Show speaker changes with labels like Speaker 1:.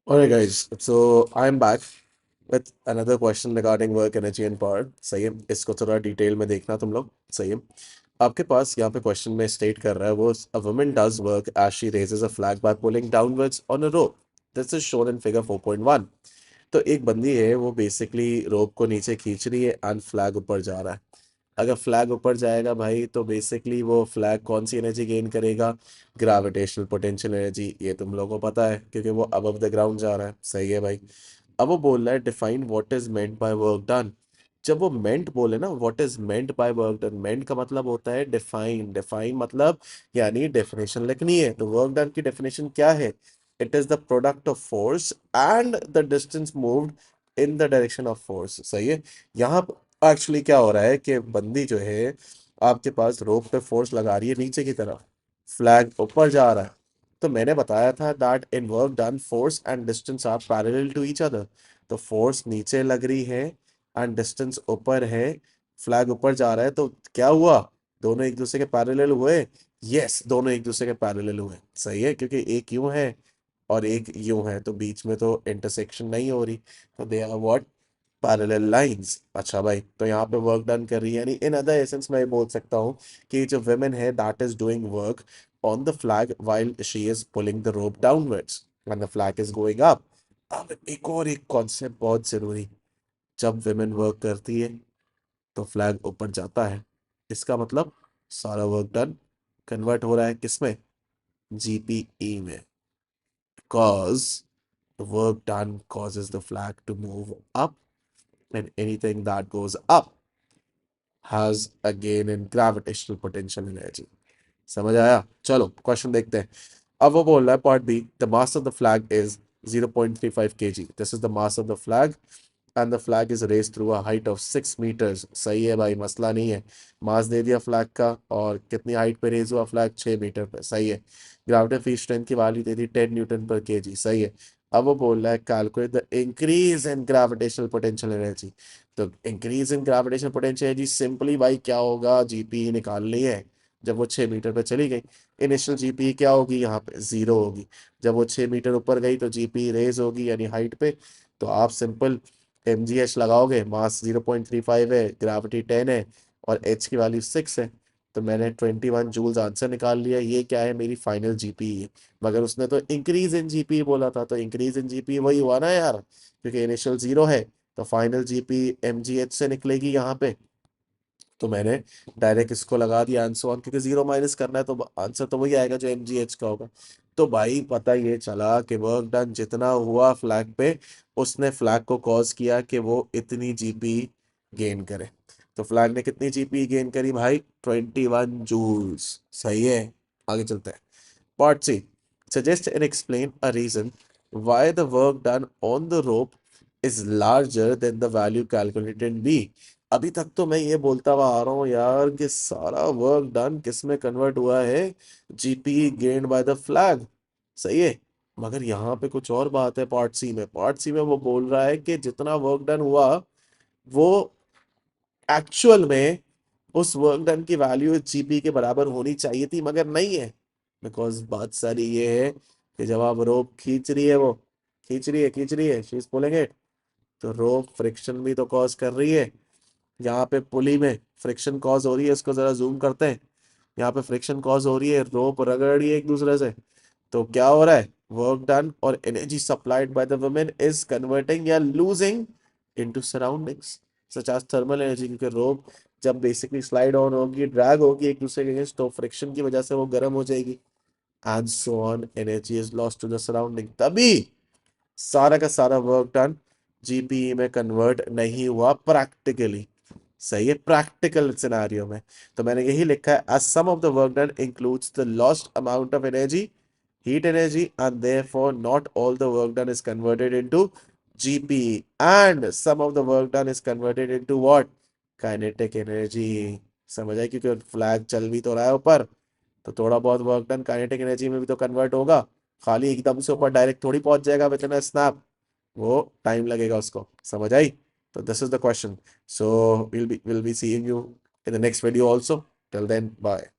Speaker 1: Alright guys, so I'm back with another question regarding work energy and power. सही है, इसको थोड़ा detail में देखना तुम लोग। सही है, आपके पास यहाँ पे क्वेश्चन में स्टेट कर रहा है वो a woman does work as she raises a flag by pulling downwards on a rope. This is shown in figure 4.1. तो एक बंदी है, वो बेसिकली रोप को नीचे खींच रही है एंड फ्लैग ऊपर जा रहा है। अगर फ्लैग ऊपर जाएगा भाई, तो बेसिकली वो फ्लैग कौन सी एनर्जी गेन करेगा? Gravitational potential energy. ये तुम लोगों को पता है क्योंकि वो अबव द ग्राउंड जा रहा है। सही है भाई। अब वो बोल रहा है define what is meant by work done. जब वो मेंट बोले ना, what is meant by work done, meant का मतलब होता है डिफाइन। डिफाइन मतलब यानी डेफिनेशन लिखनी है। तो वर्क डन की डेफिनेशन क्या है? It is the product of force and the distance moved in the direction of force. सही है। यहाँ एक्चुअली क्या हो रहा है कि बंदी जो है आपके पास रोप पे फोर्स लगा रही है नीचे की तरफ, फ्लैग ऊपर जा रहा है। तो मैंने बताया था that in work done force and distance are parallel to each other. तो फोर्स नीचे लग रही है एंड डिस्टेंस ऊपर है, फ्लैग ऊपर जा रहा है, तो क्या हुआ? दोनों एक दूसरे के पैरेलल हुए। यस, दोनों एक दूसरे के पैरेलल हुए। सही है, क्योंकि एक यूं है और एक यूं है, तो बीच में तो इंटरसेक्शन नहीं हो रही। तो they are what? Parallel lines. अच्छा भाई, तो यहाँ पे वर्क डन कर रही है, यानी इन अदर एसेंस मैं ये बोल सकता हूँ कि जो women है that is doing work on the flag while she is pulling the rope downwards and the flag is going up। अब एक और एक कॉन्सेप्ट बहुत जरूरी। जब women वर्क करती है तो फ्लैग ऊपर जाता है, इसका मतलब सारा वर्क डन कन्वर्ट हो रहा है किसमें? जीपीई में। Cause the work done causes the flag to move up, and anything that goes up has a gain in gravitational potential energy। समझ आया? चलो क्वेश्चन देखते हैं। अब वो बोल रहा है part B, the mass of the flag is 0.35 kg। This is the mass of the flag and the flag is raised through a height of 6 metres. सही है भाई, मसला नहीं है। मास दे दिया फ्लैग का, और कितनी हाइट पे रेज हुआ फ्लैग? 6 मीटर पे। सही है। ग्रेविटी स्ट्रेंथ की वैल्यू दे दी 10 न्यूटन पर केजी। सही है। अब वो बोल रहा है calculate the increase in gravitational potential energy. तो increase in gravitational potential energy simply भाई क्या होगा? जीपी निकालनी है। जब वो 6 मीटर पे चली गई, इनिशियल जीपी क्या होगी? यहाँ पे जीरो होगी। जब वो 6 मीटर ऊपर गई तो जीपी रेज होगी, यानी हाइट पे। तो आप सिंपल mgh लगाओगे, मास 0.35 है, ग्रेविटी 10 है, और h की वैल्यू 6 है। तो मैंने 21 जूल्स आंसर निकाल लिया। ये क्या है? मेरी फाइनल जीपी। मगर उसने तो इंक्रीज इन जीपी बोला था, तो इंक्रीज इन जीपी वही हुआ ना यार, क्योंकि इनिशियल जीरो है। तो फाइनल जीपी mgh से निकलेगी यहाँ पे। तो मैंने डायरेक्ट इसको लगा दिया आंसर ऑन, क्योंकि जीरो माइनस करना है तो आंसर तो वही आएगा जो mgh का होगा। तो भाई पता ये चला कि वर्क डन जितना हुआ फ्लैग पे, उसने फ्लैग को कॉज किया कि वो इतनी जीपी गेन करे। तो फ्लैग ने कितनी जीपी गेन करी भाई? 21 जूल्स। सही है। आगे चलते हैं। Part C. Suggest and explain a reason why the work done on the rope is larger than the value calculated in B। अभी तक तो मैं ये बोलता हुआ आ रहा हूँ यार कि सारा वर्क डन किस में कन्वर्ट हुआ है? GP gained by the flag. सही है। मगर यहाँ पे कुछ और बात है। पार्ट सी में, पार्ट सी में वो बोल रहा है कि जितना वर्क डन हुआ वो एक्चुअल में उस वर्क डन की वैल्यू जीपी के बराबर होनी चाहिए थी, मगर नहीं है। बिकॉज बात सारी ये है कि जब आप रोप खींच रही है, वो खींच रही है शी इज पुलिंग इट, तो रोप फ्रिक्शन भी तो कॉज कर रही है। यहाँ पे पुली में फ्रिक्शन कॉज हो रही है, इसको जरा जूम करते हैं। यहाँ पे फ्रिक्शन कॉज हो रही है, रोप रगड़ रही है एक दूसरे से। तो क्या हो रहा है? वर्क डन और energy supplied by the women is converting या losing into surroundings such as thermal energy, क्योंकि रोप जब बेसिकली स्लाइड ऑन होगी, ड्रैग होगी एक दूसरे के अगेंस्ट, तो फ्रिक्शन की वजह से वो गर्म हो जाएगी and so on, energy is lost to the surrounding. तभी सारा का सारा वर्क डन जीपीई में कन्वर्ट नहीं हुआ प्रैक्टिकली। सही है, प्रैक्टिकल सिनेरियो में। तो मैंने यही लिखा है, as sum of the work done includes the lost amount of energy, heat energy, and therefore not all the work done is converted into GPE, and some of the work done is converted into what? Kinetic energy। समझ आए? क्योंकि flag चल भी तो रहा है ऊपर, तो थोड़ा बहुत वर्क डन काइनेटिक एनर्जी में भी तो कन्वर्ट होगा। खाली एकदम से ऊपर डायरेक्ट थोड़ी पहुंच जाएगा विद इन स्नैप, वो टाइम लगेगा उसको। समझ आई? तो this is the question. So we'll be seeing you in the next video also. Till then, bye.